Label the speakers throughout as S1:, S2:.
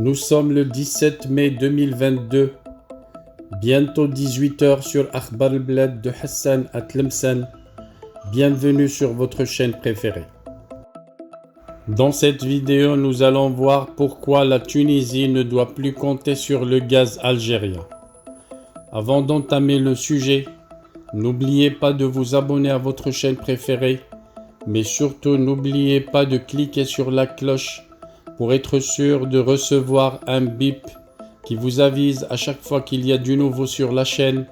S1: Nous sommes le 17 mai 2022, bientôt 18h sur Akhbar al-Blad de Hassan à Tlemcen. Bienvenue sur votre chaîne préférée. Dans cette vidéo, nous allons voir pourquoi la Tunisie ne doit plus compter sur le gaz algérien. Avant d'entamer le sujet, n'oubliez pas de vous abonner à votre chaîne préférée, mais surtout n'oubliez pas de cliquer sur la cloche pour être sûr de recevoir un bip qui vous avise à chaque fois qu'il y a du nouveau sur la chaîne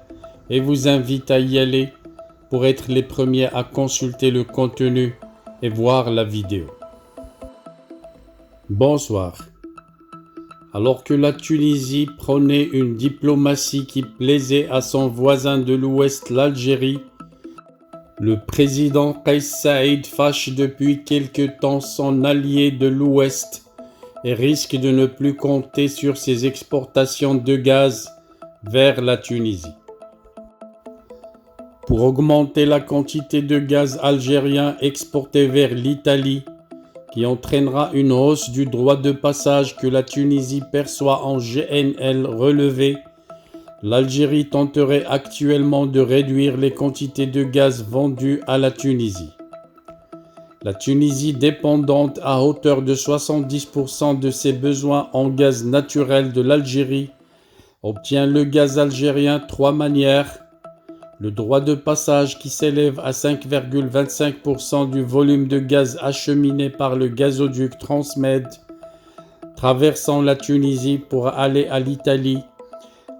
S1: et vous invite à y aller pour être les premiers à consulter le contenu et voir la vidéo. Bonsoir. Alors que la Tunisie prônait une diplomatie qui plaisait à son voisin de l'Ouest, l'Algérie, le président Kais Saïed fâche depuis quelque temps son allié de l'Ouest et risque de ne plus compter sur ses exportations de gaz vers la Tunisie. Pour augmenter la quantité de gaz algérien exporté vers l'Italie, qui entraînera une hausse du droit de passage que la Tunisie perçoit en GNL relevé, l'Algérie tenterait actuellement de réduire les quantités de gaz vendues à la Tunisie. La Tunisie, dépendante à hauteur de 70% de ses besoins en gaz naturel de l'Algérie, obtient le gaz algérien de trois manières. Le droit de passage qui s'élève à 5,25% du volume de gaz acheminé par le gazoduc Transmed, traversant la Tunisie pour aller à l'Italie.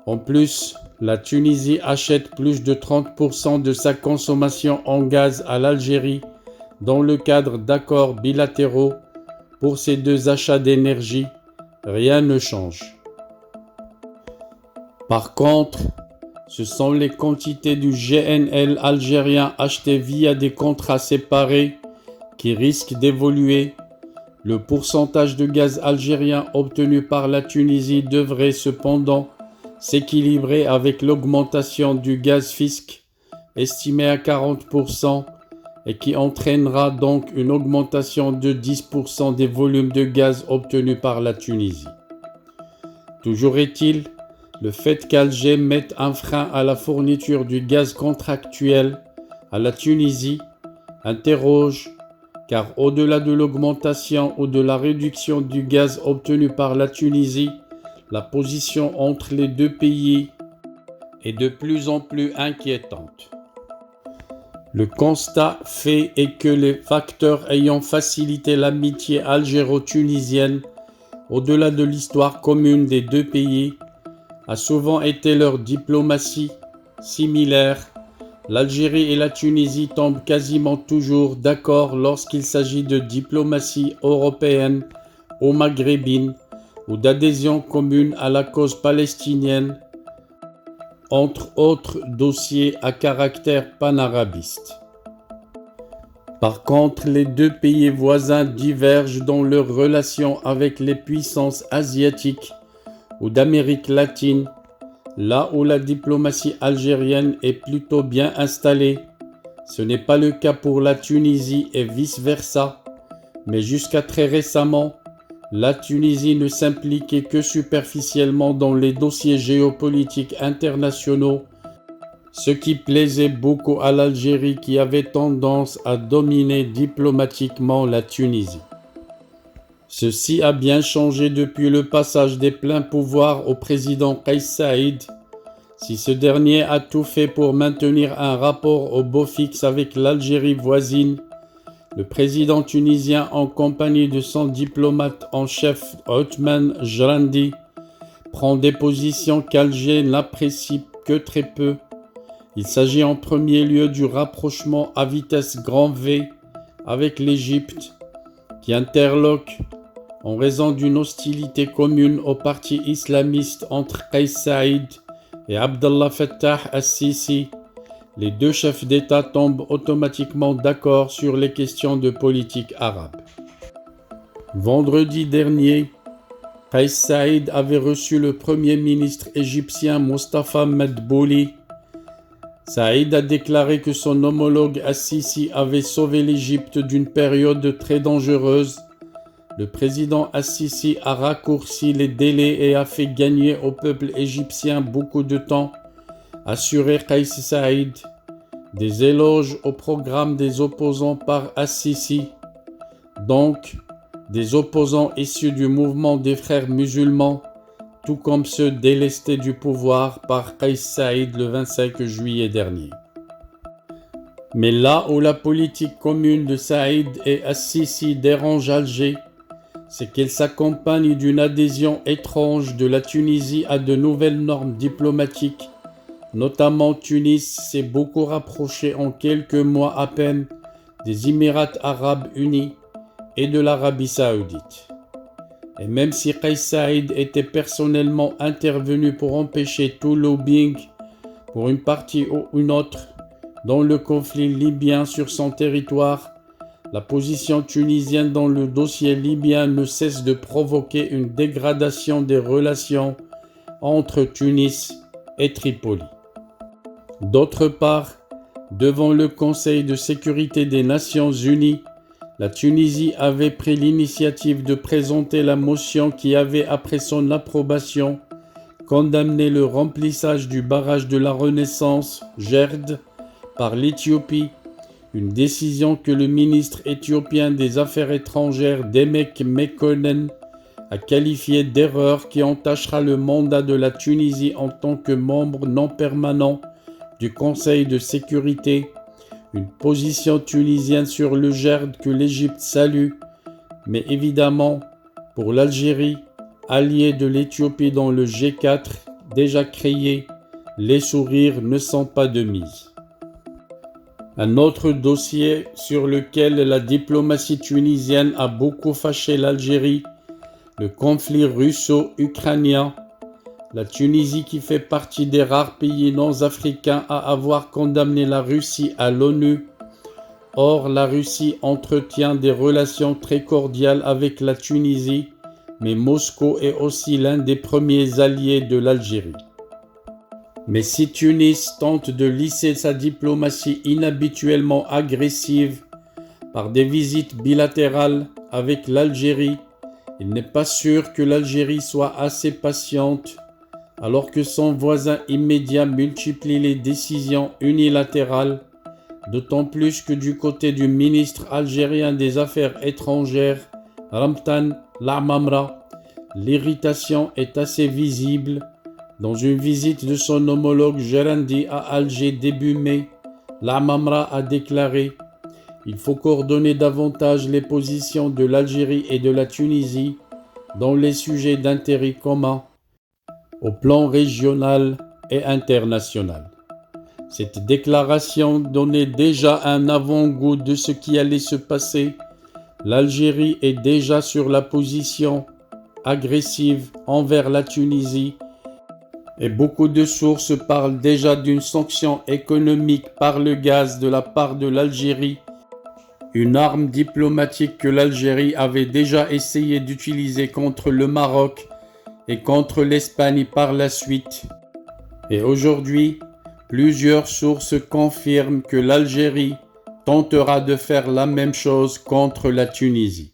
S1: En plus, la Tunisie achète plus de 30% de sa consommation en gaz à l'Algérie dans le cadre d'accords bilatéraux. Pour ces deux achats d'énergie, rien ne change. Par contre, ce sont les quantités du GNL algérien achetées via des contrats séparés qui risquent d'évoluer. Le pourcentage de gaz algérien obtenu par la Tunisie devrait cependant s'équilibrer avec l'augmentation du gaz fisc, estimée à 40%, et qui entraînera donc une augmentation de 10% des volumes de gaz obtenus par la Tunisie. Toujours est-il, le fait qu'Alger mette un frein à la fourniture du gaz contractuel à la Tunisie interroge, car au-delà de l'augmentation ou de la réduction du gaz obtenu par la Tunisie, la position entre les deux pays est de plus en plus inquiétante. Le constat fait est que les facteurs ayant facilité l'amitié algéro-tunisienne, au-delà de l'histoire commune des deux pays, a souvent été leur diplomatie similaire. L'Algérie et la Tunisie tombent quasiment toujours d'accord lorsqu'il s'agit de diplomatie européenne ou maghrébine ou d'adhésion commune à la cause palestinienne, entre autres dossiers à caractère panarabiste. Par contre, les deux pays voisins divergent dans leurs relations avec les puissances asiatiques ou d'Amérique latine, là où la diplomatie algérienne est plutôt bien installée. Ce n'est pas le cas pour la Tunisie et vice-versa, mais jusqu'à très récemment, la Tunisie ne s'impliquait que superficiellement dans les dossiers géopolitiques internationaux, ce qui plaisait beaucoup à l'Algérie qui avait tendance à dominer diplomatiquement la Tunisie. Ceci a bien changé depuis le passage des pleins pouvoirs au président Kais Saïed. Si ce dernier a tout fait pour maintenir un rapport au beau fixe avec l'Algérie voisine, le président tunisien, en compagnie de son diplomate en chef Othman Jrandi, prend des positions qu'Alger n'apprécie que très peu. Il s'agit en premier lieu du rapprochement à vitesse grand V avec l'Égypte, qui interloque en raison d'une hostilité commune au parti islamiste entre Kais Saïed et Abdallah Fattah al-Sisi. Les deux chefs d'État tombent automatiquement d'accord sur les questions de politique arabe. Vendredi dernier, Kais Saïed avait reçu le premier ministre égyptien Mustafa Madbouli. Saïed a déclaré que son homologue al-Sisi avait sauvé l'Égypte d'une période très dangereuse le président Assisi a raccourci les délais et a fait gagner au peuple égyptien beaucoup de temps, assurait Kais Saïd. Des éloges au programme des opposants par Assisi, donc des opposants issus du mouvement des frères musulmans, tout comme ceux délestés du pouvoir par Kais Saïd le 25 juillet dernier. Mais là où la politique commune de Saïd et Assisi dérange Alger, c'est qu'elle s'accompagne d'une adhésion étrange de la Tunisie à de nouvelles normes diplomatiques. Notamment Tunis s'est beaucoup rapproché en quelques mois à peine des Émirats arabes unis et de l'Arabie saoudite. Et même si Kais Saïd était personnellement intervenu pour empêcher tout lobbying pour une partie ou une autre dans le conflit libyen sur son territoire, la position tunisienne dans le dossier libyen ne cesse de provoquer une dégradation des relations entre Tunis et Tripoli. D'autre part, devant le Conseil de sécurité des Nations Unies, la Tunisie avait pris l'initiative de présenter la motion qui avait, après son approbation, condamné le remplissage du barrage de la Renaissance, Gerd, par l'Éthiopie, une décision que le ministre éthiopien des Affaires étrangères Demek Mekonnen a qualifiée d'erreur qui entachera le mandat de la Tunisie en tant que membre non permanent du Conseil de sécurité, une position tunisienne sur le Gerd que l'Égypte salue, mais évidemment, pour l'Algérie, alliée de l'Éthiopie dans le G4 déjà créé, les sourires ne sont pas de mise. Un autre dossier sur lequel la diplomatie tunisienne a beaucoup fâché l'Algérie, le conflit russo-ukrainien. La Tunisie, qui fait partie des rares pays non-africains à avoir condamné la Russie à l'ONU. Or, la Russie entretient des relations très cordiales avec la Tunisie, mais Moscou est aussi l'un des premiers alliés de l'Algérie. Mais si Tunis tente de lisser sa diplomatie inhabituellement agressive par des visites bilatérales avec l'Algérie, il n'est pas sûr que l'Algérie soit assez patiente alors que son voisin immédiat multiplie les décisions unilatérales, d'autant plus que du côté du ministre algérien des Affaires étrangères, Ramtan Lamamra, l'irritation est assez visible. Dans une visite de son homologue Gerandi à Alger début mai, Lamamra a déclaré « Il faut coordonner davantage les positions de l'Algérie et de la Tunisie dans les sujets d'intérêt commun au plan régional et international. » Cette déclaration donnait déjà un avant-goût de ce qui allait se passer. L'Algérie est déjà sur la position agressive envers la Tunisie et beaucoup de sources parlent déjà d'une sanction économique par le gaz de la part de l'Algérie, une arme diplomatique que l'Algérie avait déjà essayé d'utiliser contre le Maroc et contre l'Espagne par la suite. Et aujourd'hui, plusieurs sources confirment que l'Algérie tentera de faire la même chose contre la Tunisie.